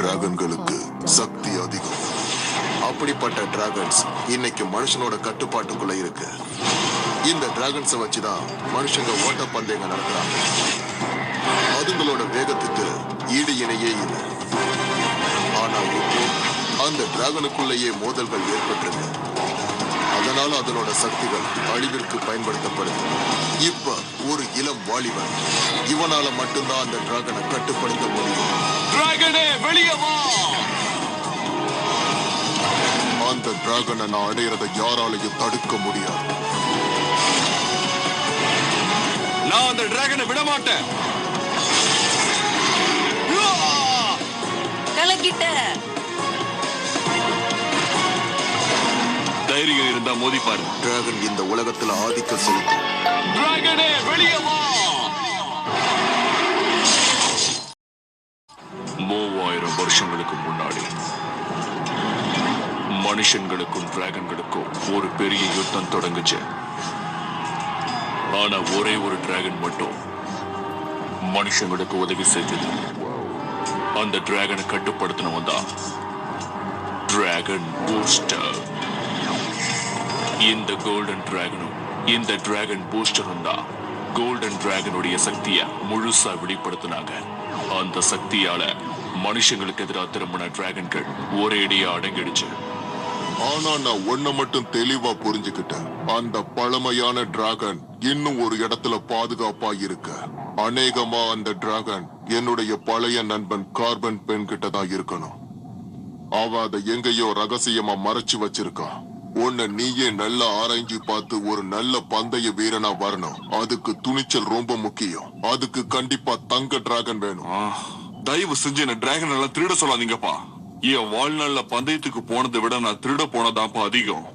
டிராகன்களுக்கு சக்தி அதிகம். அப்படிப்பட்ட டிராகன்ஸ் இன்னைக்கு மனுஷனோட கட்டுப்பாட்டுக்குள்ள இருக்கு. இந்த டிராகன்ஸை வச்சுதான் மனுஷங்க ஓட்ட பந்தயங்கள் நடக்கிறாங்க. அதுங்களோட வேகத்துக்கு ஈடு இணையே இல்லை. ஆனா இப்போ அந்த டிராகனுக்குள்ளேயே மோதல்கள் ஏற்பட்டிருக்கு. அதனால அதனோட சக்திகள் அழிவிற்கு பயன்படுத்தப்படுது. இப்ப ஒரு இளம் வாலிபன், இவனால மட்டும்தான் அந்த டிராகனை கட்டுப்படுத்த முடியும். டிராகனே வெளியே வா! அந்த டிராகனை நான் அடையிறதை யாராலையும் தடுக்க முடியாது. நான் அந்த டிராகனை விட மாட்டேன். கலக்கிட்ட தைரியம் இருந்தா மோதி பாரு. டிராகன் இந்த உலகத்துல ஆதிக்கம் செலுத்தும். டிராகனே வெளியே வா! 3000 வருஷங்களுக்கு முன்னாடி மனுஷங்களுக்கும் டிராகன்களுக்கும் ஒரு பெரிய யுத்தம் தொடங்குச்சு. ஆனா ஒரே ஒரு டிராகன் மட்டும் மனுஷங்களுக்கு உதவி செய்தது. அந்த டிராகனை கட்டுப்படுத்தினவன் தான் டிராகன் பூஸ்டர். இந்த கோல்டன் டிராகனும் இந்த டிராகன் பூஸ்டரும் தான் கோல்டன் டிராகனுடைய சக்தியை முழுசா வெளிப்படுத்தினாங்க. அந்த சக்தியால மனுஷங்களுக்கு எதிராக திரும்பின டிராகன்கள் ஒரேடியா அடங்கிடுச்சு. ஆனா நான் ஒன்ன மட்டும் தெளிவா புரிஞ்சுக்கிட்டேன். அந்த பழமையான டிராகன் இன்னும் ஒரு இடத்துல பாதுகாப்பா இருக்கு. அநேகமா அந்த டிராகன் என்னுடைய பழைய நண்பன் கார்பன் பெண் கிட்ட தான் இருக்கணும். அவ அதை எங்கேயோ ரகசியமா மறைச்சு வச்சிருக்கான். உன்னை நீயே நல்லா ஆராய்ஞ்சு பார்த்து ஒரு நல்ல பந்தய வீரனா வரணும். அதுக்கு துணிச்சல் ரொம்ப முக்கியம். அதுக்கு கண்டிப்பா தங்க டிராகன் வேணும். தயவு செஞ்சு என்ன டிராகன் எல்லாம் திருட சொல்லாதீங்கப்பா. என் வாழ்நாள்ல பந்தயத்துக்கு போனதை விட நான் திருட போனதாப்பா அதிகம்.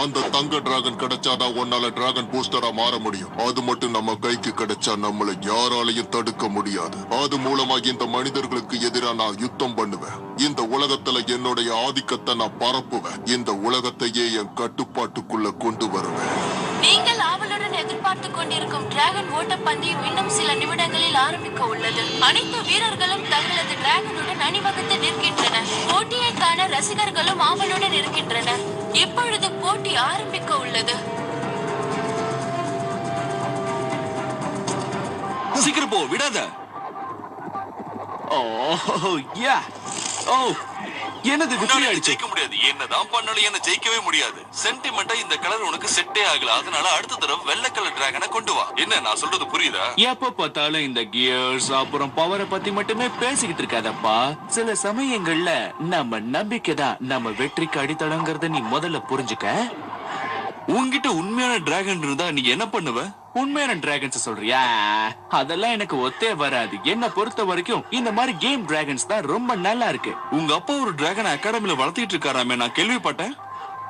அந்த தங்க டிராகன் கிடைச்சாதான் உன்னால டிராகன் பூஸ்டரா மாற முடியும். அது மட்டும் நம்ம கைக்கு கிடைச்சா நம்மள யாராலையும் தடுக்க முடியாது. அது மூலமா இந்த மனிதர்களுக்கு எதிரா நான் யுத்தம் பண்ணுவேன். இந்த உலகத்துல என்னுடைய ஆதிக்கத்தை நான் பரப்புவேன். இந்த உலகத்தையே என் கட்டுப்பாட்டுக்குள்ள கொண்டு வருவேன். நீங்கள் ஆவலுடன் எதிர்பார்த்துக் கொண்டிருக்கும் டிராகன் ஓட்ட பந்தயம் இன்னும் சில நிமிடங்களில் ஆரம்பிக்க உள்ளது. அனைத்து வீரர்களும் தங்களது டிராகனுடன் அணிவகுத்து நிற்கின்றனர். போட்டியை காண ரசிகர்களும் ஆவலுடன் இருக்கின்றனர். இப்பொழுது போட்டி ஆரம்பிக்க உள்ளது. சீக்கிரம் போ, விடாத. என்னது ஜெயிக்க முடியாது. என்னதான் பண்ணாலும் என்ன ஜெயிக்கவே முடியாது. சென்டிமெண்டா இந்த கலர் உனக்கு செட்டே ஆகல. அதனால அடுத்த தடவை வெள்ளை கலர் டிராகனை கொண்டு வா. என்ன நான் சொல்றது புரியுதா? எப்ப பார்த்தாலும் இந்த கியர்ஸ் அப்புறம் பவரை பத்தி மட்டுமே பேசிக்கிட்டு இருக்காதப்பா. சில சமயங்கள்ல நம்ம நம்பிக்கை தான் நம்ம வெற்றிக்கு அடித்தளங்கிறத நீ முதல்ல புரிஞ்சுக்க. உன்கிட்ட உண்மையான டிராகன் இருந்தா நீ என்ன பண்ணுவ? உண்மையான டிராகன்ஸ் சொல்றியா? அதெல்லாம் எனக்கு ஒத்தே வராது. என்ன பொறுத்த வரைக்கும் இந்த மாதிரி கேம் டிராகன்ஸ் தான் ரொம்ப நல்லா இருக்கு. உங்க அப்பா ஒரு டிராகன் அகாடமில வளர்த்திட்டு இருக்காராமே, நான் கேள்விப்பட்டேன்.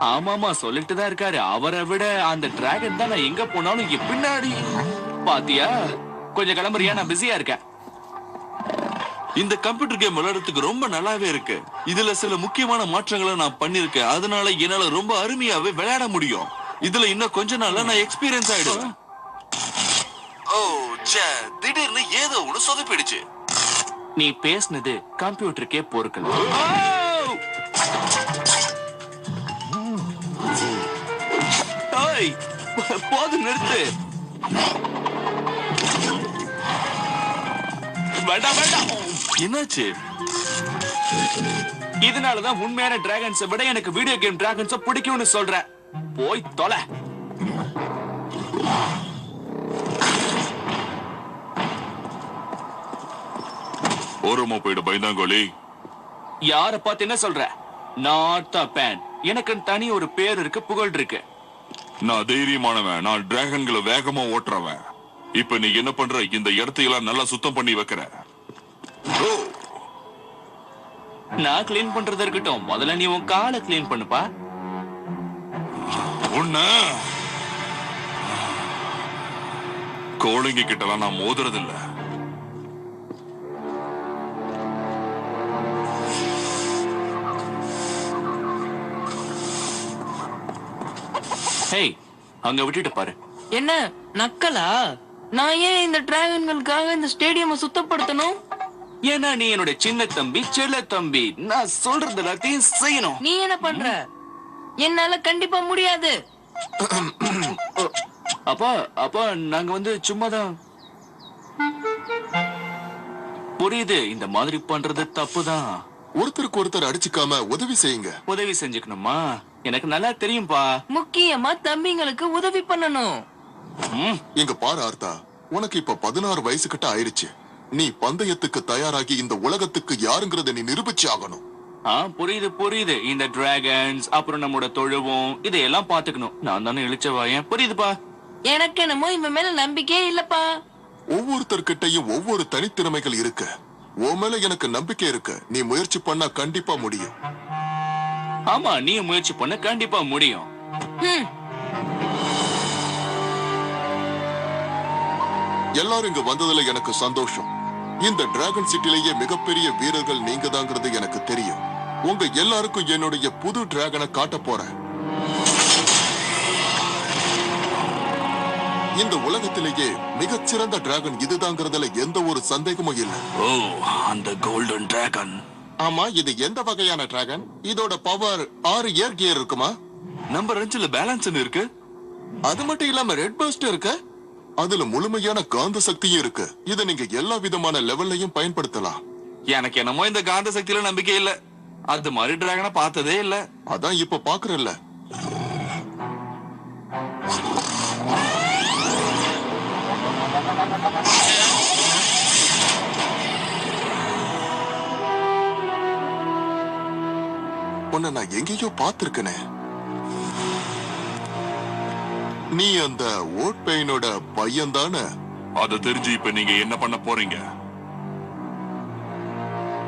ஆமாமா, சொல்லிட்டு தான் இருக்காரு. அவரை விட அந்த டிராகன் தான் நான் எங்க போனாலும் என் பின்னாடி. பாத்தியா? கொஞ்சம் கிளம்புறியா? நான் பிஸியா இருக்கேன். இந்த கம்ப்யூட்டர் கேம் விளையாடுறதுக்கு ரொம்ப நல்லாவே இருக்கு. இதுல சில முக்கியமான மாற்றங்களை நான் பண்ணிருக்கேன். அதனால என்னால ரொம்ப அருமையாவே விளையாட முடியும். இதுல இன்னும் கொஞ்ச நாள்ல நான் எக்ஸ்பீரியன்ஸ் ஆயிடுவேன். ஓ ச்சே, திடீர்னு ஏதோ ஒண்ணு சொதப்பிடுச்சு. நீ பேசுனது கம்ப்யூட்டருக்கே பொறுக்கல. போது, நிறுத்து. வேண்டாம் வேண்டாம். என்னாச்சு? இதனாலதான் உண்மையான டிராகன்ஸை விட எனக்கு வீடியோ கேம் டிராகன்ஸை பிடிக்கும்னு சொல்றேன். போய் தொலை. ஓரமா போயிடு பயந்தாங்கோலி. யார பார்த்து என்ன சொல்ற? Not a fan. எனக்கு தனி ஒரு பேர் இருக்கு, புகழ் இருக்கு. நான் தைரியமானவன். நான் டிராகன்களை வேகமா ஓட்டுறவன். இப்ப நீ என்ன பண்ற? இந்த இடத்தையெல்லாம் நல்லா சுத்தம் பண்ணி வைக்கிற. நான் கிளீன் பண்றது இருக்கட்டும், முதல்ல நீ உன் காலை கிளீன் பண்ணுப்பா. உன்ன கோழிங்க கிட்டலாம் நான் மோதுறதில்ல. ஹேய், அங்க விட்டுட்டு பாரு. என்ன நக்கலா? நான் ஏன் இந்த டிராகன்களுக்காக இந்த ஸ்டேடியம் சுத்தப்படுத்தணும்? ஏன்னா நீ என்னோட சின்ன தம்பி செல்ல தம்பி, நான் சொல்றது எல்லாத்தையும் செய்யணும். நீ என்ன பண்ற? என்னால கண்டிப்பா முடியாது. அப்பா அப்பா நாங்க வந்து சும்மாதான். புரியுது, இந்த மாதிரி பண்றது தப்புதான். ஒருத்தருக்கு ஒருத்தர் அடிச்சுக்காம உதவி செய்யுங்க. உதவி செஞ்சுக்கணுமா? எனக்கு நல்லா தெரியும்பா. முக்கியமா தம்பிங்களுக்கு உதவி பண்ணணும். இங்க பாரு ஆர்த்தா, உனக்கு இப்ப 16 வயசு கிட்ட ஆயிருச்சு. நீ பந்தயத்துக்கு தயாராகி இந்த உலகத்துக்கு யாருங்கிறத நீ நிரூபிச்சு ஆகணும். புரியுது புரியுது. இந்த டிராகன்ஸ் அப்புறம் நம்மோட தொழுவம் இதையெல்லாம் பாத்துக்கணும். நான் தானே இழிச்சவாயன். புரியுதுப்பா. எனக்கு என்னமோ இவன் மேல நம்பிக்கையே இல்லப்பா. ஒவ்வொருத்தர்கிட்டயும் ஒவ்வொரு தனித்திறமைகள் இருக்கு. உன் மேல எனக்கு நம்பிக்கை இருக்கு. நீ முயற்சி பண்ணா கண்டிப்பா முடியும். ஆமா, நீ முயற்சி பண்ண கண்டிப்பா முடியும். எல்லாரும் இங்க வந்ததுல எனக்கு சந்தோஷம். இந்த டிராகன் சிட்டிலேயே மிகப்பெரிய வீரர்கள் நீங்க தாங்கிறது எனக்கு தெரியும். உங்க எல்லாருக்கும் என்னுடைய புது டிராகனை காட்ட போறேன். இந்த உலகத்திலேயே மிகச்சிறந்த டிராகன் இதுதாங்கிறதுல எந்த ஒரு சந்தேகமும் இல்லை. ஓ, அந்த கோல்டன் டிராகன். ஆமா, இது எந்த வகையான டிராகன்? இதோட பவர் 6 ஏர் கியர் இருக்குமா? நம்பர் 5ல பேலன்ஸ் இருக்கு. அது மட்டும் இல்லாம ரெட் பர்ஸ்ட் இருக்கு. அதுல முழுமையான காந்த சக்தியும் இருக்கு. இதை நீங்க எல்லா விதமான லெவல்லையும் பயன்படுத்தலாம். எனக்கு என்னமோ இந்த காந்த சக்தியில நம்பிக்கை இல்ல. அது மாதிரி டிராகனை பார்த்ததே இல்ல. அதான் இப்ப பாக்குறல்ல. உன்னை நான் எங்கேயோ பார்த்திருக்கனே. நீ அந்த ஓட் பெயினோட பையன் தானே? அது தெரிஞ்சு இப்ப நீங்க என்ன பண்ண போறீங்க?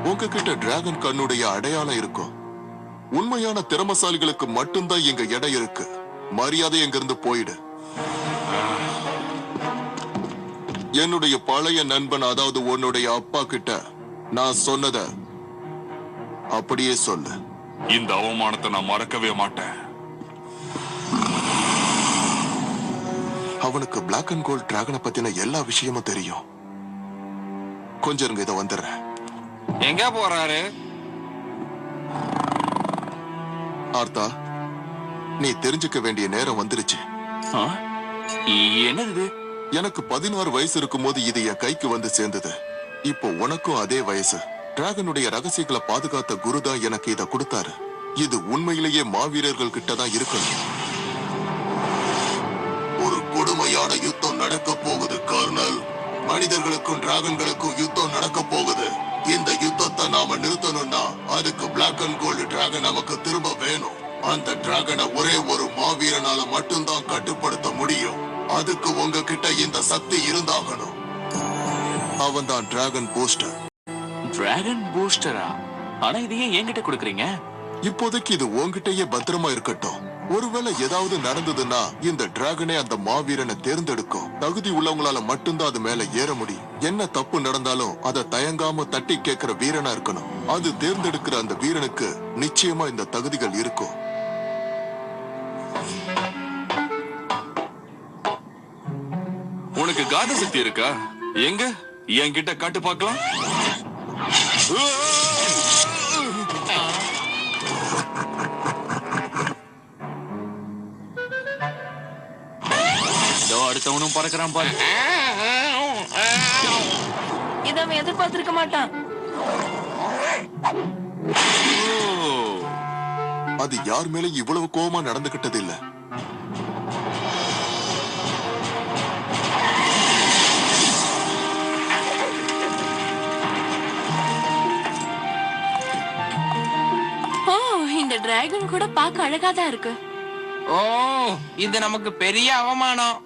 உங்ககிட்ட டிராகன் கண்ணுடைய அடையாளம் இருக்கும். உண்மையான திறமசாலிகளுக்கு மட்டும்தான் இங்க இடம் இருக்கு. மரியாதை எங்க இருந்து போயிடு. என்னுடைய பழைய நண்பன், அதாவது உன்னுடைய அப்பா கிட்ட நான் சொன்னத அப்படியே சொல்லு. இந்த அவமானத்தை நான் மறக்கவே மாட்டேன். அவனுக்கு பிளாக் அண்ட் கோல்ட் டிராகனை பத்தின எல்லா விஷயமும் தெரியும். கொஞ்சம் இருங்க, இத வந்துடுறேன். எங்க போறாரு? ஆர்த்தா, நீ தெரிஞ்சுக்க வேண்டிய நேரம் வந்துருச்சு. என்னது? எனக்கு 16 வயசு இருக்கும்போது இது என் கைக்கு வந்து சேர்ந்தது. இப்போ உனக்கும் அதே வயசு. டிராகனுடைய ரகசியங்களை பாதுகாத்த குரு தான் எனக்கு இத கொடுத்தாரு. இது உண்மையிலேயே மாவீரர்கள் கிட்ட தான் இருக்கணும். ஒரு கொடுமையான யுத்தம் நடக்க போகுது கர்னல். மனிதர்களுக்கும் டிராகன்களுக்கும் யுத்தம் நடக்க போகுது. இந்த யுத்தத்தை நாம நிறுத்தணும்னா அதுக்கு பிளாக் அண்ட் கோல்டு டிராகன் நமக்கு திரும்ப வேணும். அந்த டிராகனை ஒரே ஒரு மாவீரனால மட்டும்தான் கட்டுப்படுத்த முடியும். அதுக்கு உங்ககிட்ட இந்த சக்தி இருந்தாகணும். அவன் தான் டிராகன் பூஸ்டர். டிராகன் பூஸ்டரா? ஆனா இது ஏன் என்கிட்ட கொடுக்குறீங்க? இப்போதைக்கு இது உன்கிட்டயே பத்திரமா இருக்கட்டும். ஒருவேளை ஏதாவது நடந்ததுன்னா இந்த டிராகனே அந்த மாவீரனை தேர்ந்தெடுக்கும். தகுதி உள்ளவங்களால மட்டும்தான் அது மேல ஏற முடியும். என்ன தப்பு நடந்தாலும் அதை தயங்காம தட்டி கேட்கிற வீரனா இருக்கணும். அது தேர்ந்தெடுக்கிற அந்த வீரனுக்கு நிச்சயமா இந்த தகுதிகள் இருக்கும். உனக்கு காந்த சக்தி இருக்கா? எங்க என்கிட்ட காட்டு பார்க்கலாம். அடுத்தவனும் பறக்கிறான் பாரு. இத அவன் எதிர்பார்த்திருக்க மாட்டான். அது யார் மேல இவ்வளவு கோபமா நடந்துகிட்டது இல்ல. இந்த டிராகன் கூட பார்க்க அழகாதான் இருக்கு. ஓ, இது நமக்கு பெரிய அவமானம்.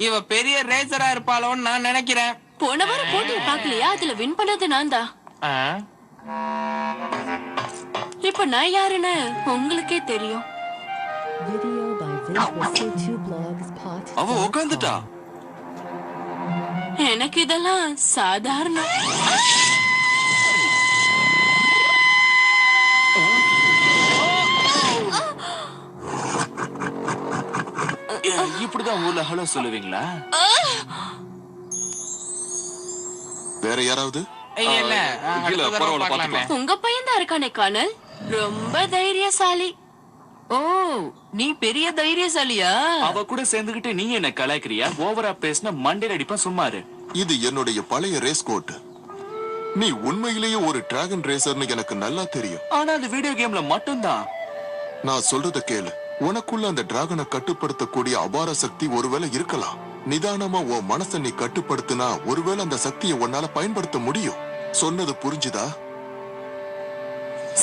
இவ பெரிய ரேசரா இருப்பாளோன்னு நான் நினைக்கிறேன். போன வாரம் போட்டியை பார்க்கலையா? அதுல வின் பண்ணது நான் தான். இப்ப நான் யாருன்னு உங்களுக்கே தெரியும். அவ உட்காந்துட்டா. எனக்கு இதெல்லாம் சாதாரணம். இப்படிதான் ஊர்ல ஹலோ சொல்லுவீங்களா? வேற யாராவது? இல்ல இல்ல, அடுத்த தடவை பரவாயில்ல, பார்க்கலாமே. பாத்துக்கலாம். உங்க பையன் தான் இருக்கானே கானல், ரொம்ப தைரியசாலி. ஓ, நீ பெரிய தைரியசாலியா? அவ கூட சேர்ந்துகிட்டு நீ என்ன கலாய்க்கிறியா? ஓவரா பேசின மண்டையில அடிப்பா, சும்மாரு. இது என்னுடைய பழைய ரேஸ் கோட். நீ உண்மையிலேயே ஒரு டிராகன் ரேசர்னு எனக்கு நல்லா தெரியும். ஆனா அது வீடியோ கேம்ல மட்டும்தான். நான் சொல்றத கேளு. உனக்குள்ள அந்த டிராகனை கட்டுப்படுத்தக்கூடிய அபார சக்தி ஒருவேளை இருக்கலாம். நிதானமா உன் மனசை நீ கட்டுப்படுத்தினா ஒருவேளை அந்த சக்தியை உன்னால பயன்படுத்த முடியும். சொன்னது புரிஞ்சுதா?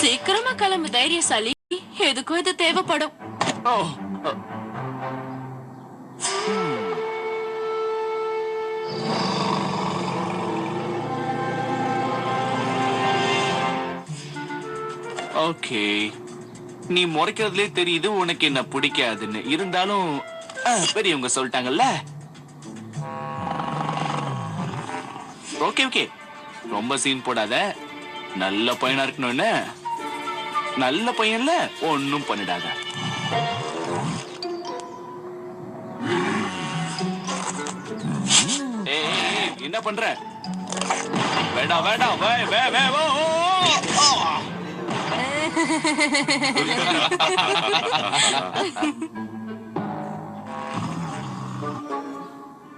சீக்கிரமா கிளம்பு தைரியசாலி, எதுக்கும் இது தேவைப்படும். ஓ, ஓகே. நீ முறைக்கிறதுலே தெரியுது உனக்கு என்ன பிடிக்காதுன்னு. இருந்தாலும் பெரியவங்க சொல்லிட்டாங்கல்ல. ஓகே ஓகே, ரொம்ப சீன் போடாத. நல்ல பையனா இருக்கணும்னு. நல்ல பையன்ல ஒன்னும் பண்ணிடாத. ஏய், என்ன பண்ற? வேண்டாம் வேண்டாம், வே வே வே ஓ, ஓ,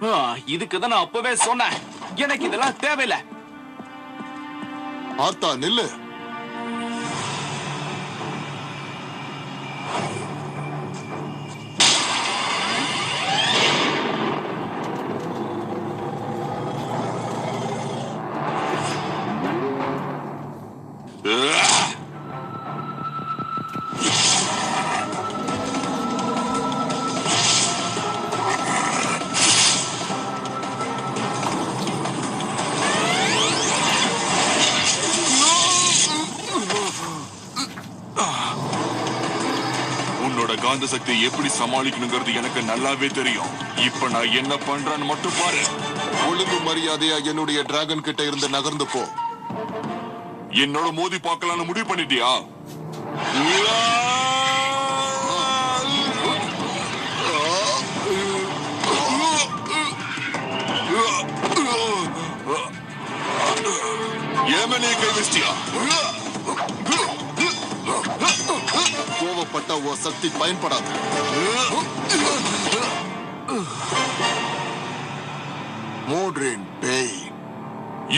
ஓ. இதுக்குதான் நான் அப்பவே சொன்னேன், எனக்கு இதெல்லாம் தேவையில்லை. ஆர்த்தா நில்லு. உன்னோட காந்த சக்தியை எப்படி சமாளிக்கணுங்கிறது எனக்கு நல்லாவே தெரியும். இப்ப நான் என்ன பண்றேன்னு மட்டும் பாரு. ஒழுங்கு மரியாதையா என்னுடைய டிராகன் கிட்ட இருந்து நகர்ந்து போ. என்னோட மோதி பார்க்கலாம்னு முடிவு பண்ணிட்டியா? ஏமனே கை வச்சிட்டியா? கோவப்பட்ட உன் சக்தி பயன்படாது. மோட்ரின் பேய்.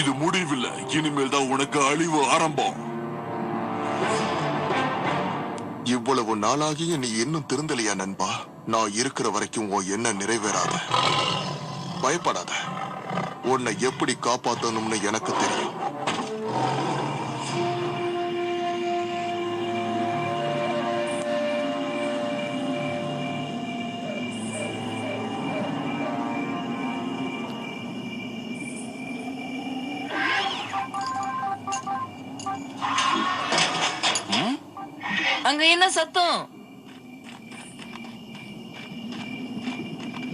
இது முடிவில்ல, இனிமேல் தான் உனக்கு அழிவு ஆரம்பம். இவ்வளவு நாளாகிய நீ இன்னும் திருந்தலையா நண்பா? நான் இருக்கிற வரைக்கும் உன் எண்ணம் நிறைவேறாத. பயப்படாத, உன்னை எப்படி காப்பாத்தணும்னு எனக்கு தெரியும். அங்க என்ன சத்தம்?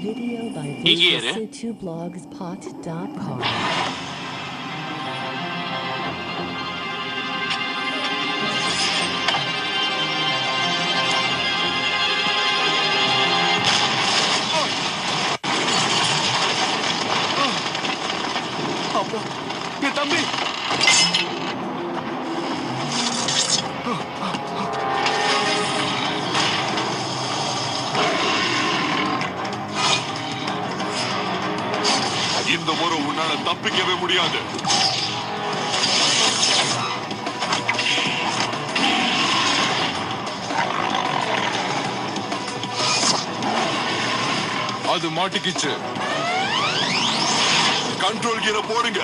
Video by இங்கே இரு. visualc2blogspot.com. அப்பா, என் தம்பி. இந்த முறை உன்னால தப்பிக்கவே முடியாது. அது மாட்டிக்கிச்சு. கண்ட்ரோல் கீரை போடுங்க.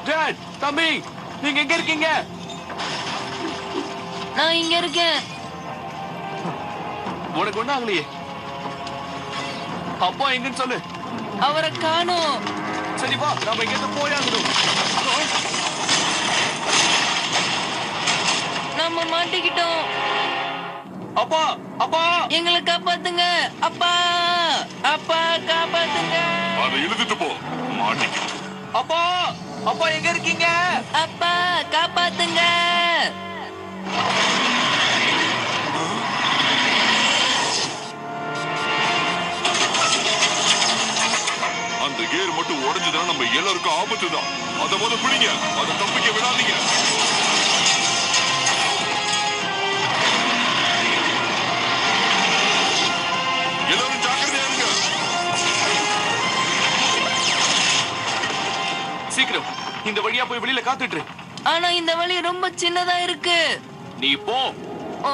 டாட், தம்பி, நீங்க எங்க இருக்கீங்க? நான் இங்க இருக்கேன். உனக்கு ஒண்ணும் ஆகலையே. அப்பா எங்கன்னு சொல்லு. அவரை காணோம். சரி வா, நாம இங்க இருந்து போயாகணும். நம்ம மாட்டிக்கிட்டோம். அப்பா அப்பா எங்களை காப்பாத்துங்க அப்பா அப்பா காப்பாத்துங்க அதை இழுத்துட்டு போ மாட்டிக்க. அப்பா அப்பா எங்க இருக்கீங்க? அப்பா காப்பாத்துங்க அந்த கேர் மட்டும் உடைஞ்சதுன்னா நம்ம எல்லாருக்கும் ஆபத்து தான். அதை முத பிடிங்க, அதை தப்பிக்க விடாதீங்க. எல்லாரும் ஜாக்கிரதையா இருங்க. சீக்கிரம் இந்த வழியா போய் வெளியில காத்துட்டு. ஆனா இந்த வழி ரொம்ப சின்னதா இருக்கு. நீ போ. ஓ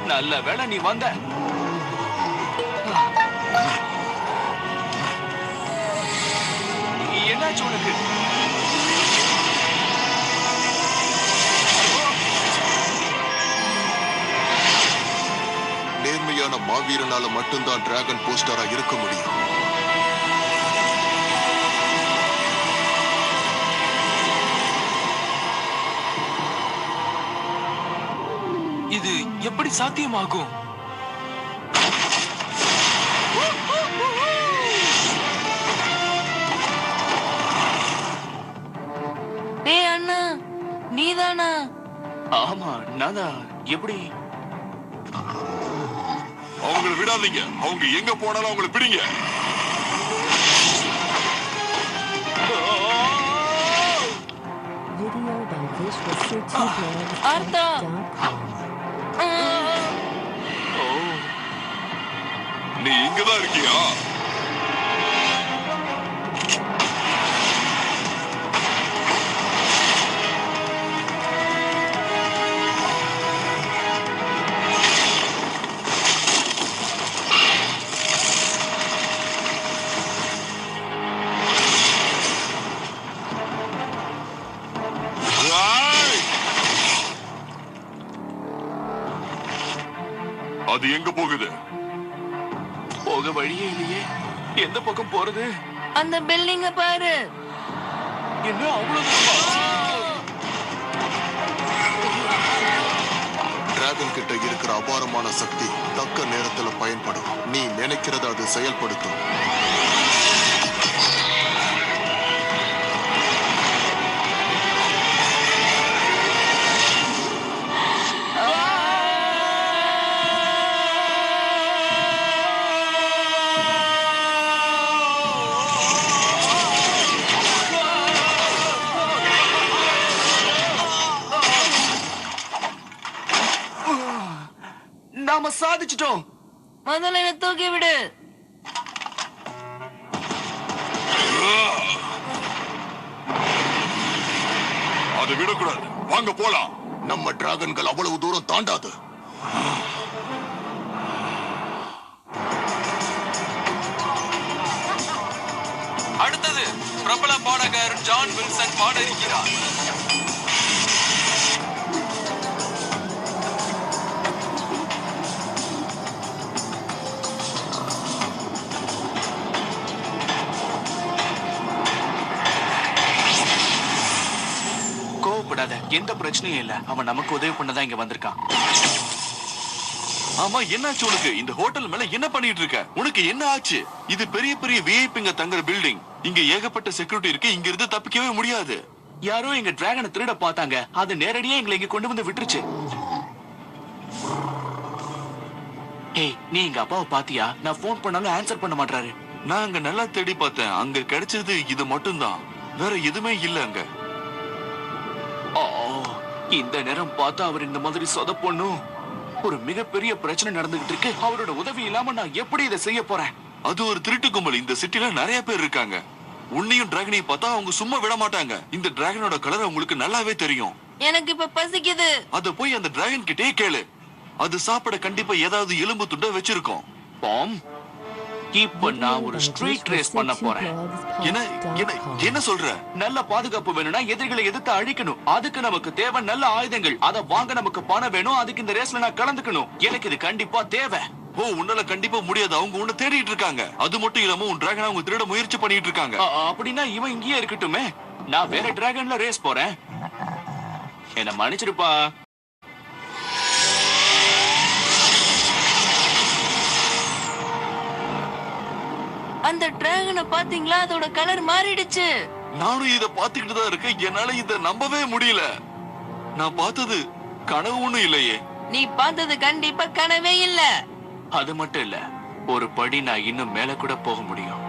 நல்ல வேளை நீ வந்த. என்னாச்சு உனக்கு? நேர்மையான மாவீரனால மட்டும்தான் டிராகன் போஸ்டரா இருக்க முடியும். இது எப்படி சாத்தியமாகும்? டேய் அண்ணா நீதானா? ஆமா நானா. எப்படி? அவங்கள விடாதீங்க. அவங்க எங்க போனாலும் அவங்கள பிடிங்க. Video by visualcity.com. ஆர்த்தா நீ இங்கதான் இருக்கியா? அது எங்க போகுது? போக வழியே இல்லையே. எந்த பக்கம் போறது? அந்த பில்டிங்க பாரு. என்ன அவ்வளவு தூரமா? டிராகன் கிட்ட இருக்கிற அபாரமான சக்தி தக்க நேரத்துல பயன்படும். நீ நினைக்கிறத அது செயல்படுத்தும். நாம சாதிச்சிட்டோம். முதல்ல என்ன தூக்கி விடு. அதை விடக்கூடாது. வாங்க போலாம். நம்ம டிராகன்கள் அவ்வளவு தூரம் தாண்டாது. அடுத்தது பிரபல பாடகர் ஜான் வில்சன் பாட இருக்கிறார். கோவப்படாத, எந்த பிரச்சனையும் இல்ல. அவன் நமக்கு உதவி பண்ணதான் இங்க வந்திருக்கான். ஆமா, என்னாச்சு உனக்கு? இந்த ஹோட்டல் மேல என்ன பண்ணிட்டு இருக்க? உனக்கு என்ன ஆச்சு? இது பெரிய பெரிய விஐபிங்க தங்குற பில்டிங். இங்க ஏகப்பட்ட செக்யூரிட்டி இருக்கு. இங்க இருந்து தப்பிக்கவே முடியாது. யாரோ எங்க டிராகனை திருட பார்த்தாங்க. அது நேரடியா எங்களை இங்க கொண்டு வந்து விட்டுருச்சு. ஏய், நீ எங்க அப்பாவை பாத்தியா? நான் போன் பண்ணாலும் ஆன்சர் பண்ண மாட்டாரு. நான் அங்க நல்லா தேடி பார்த்தேன். அங்க கிடைச்சது இது மட்டும்தான். வேற எதுவுமே இல்ல அங்க. ஓ, இந்த நேரம் பார்த்தா அவர் இந்த மாதிரி சொதப்பொண்ணும். ஒரு மிகப்பெரிய பிரச்சனை நடந்துகிட்டு இருக்கு. அவரோட உதவி இல்லாம நான் எப்படி இதை செய்ய போறேன்? அது ஒரு திருட்டு கும்பல். இந்த சிட்டில நிறைய பேர் இருக்காங்க. உன்னையும் டிராகனையும் பார்த்தா அவங்க சும்மா விட மாட்டாங்க. இந்த டிராகனோட கலர் உங்களுக்கு நல்லாவே தெரியும். எனக்கு இப்ப பசிக்குது. அத போய் அந்த டிராகன் கிட்டே கேளு. அது சாப்பிட கண்டிப்பா ஏதாவது எலும்பு துண்ட வச்சிருக்கோம். பாம், இப்ப நான் ஒரு ஸ்ட்ரீட் ரேஸ் பண்ண போறேன். என்ன என்ன என்ன சொல்ற? நல்ல பாதுகாப்பு வேணும்னா எதிரிகளை எதிர்த்து அழிக்கணும். அதுக்கு நமக்கு தேவை நல்ல ஆயுதங்கள். அத வாங்க நமக்கு பணம் வேணும். அதுக்கு இந்த ரேஸ்ல நான் கலந்துக்கணும். எனக்கு இது கண்டிப்பா தேவை. ஓ, உன்னால கண்டிப்பா முடியாது. அவங்க உன்னை தேடிட்டு இருக்காங்க. அது மட்டும் இல்லாம உன் டிராகனை அவங்க திருட முயற்சி பண்ணிட்டு இருக்காங்க. அப்படின்னா இவன் இங்கேயே இருக்கட்டுமே. நான் வேற டிராகன்ல ரேஸ் போறேன். என்ன மன்னிச்சிருப்பா. அந்த டிராகனை பாத்தீங்களா? அதோட கலர் மாறிடுச்சு. நானும் இத பாத்துக்கிட்டு தான் இருக்கேன். என்னால இத நம்பவே முடியல. நான் பார்த்தது கனவு ஒண்ணும் இல்லையே. நீ பார்த்தது கண்டிப்பா கனவே இல்ல. அது மட்டும் இல்ல, ஒரு படி நான் இன்னும் மேல கூட போக முடியும்.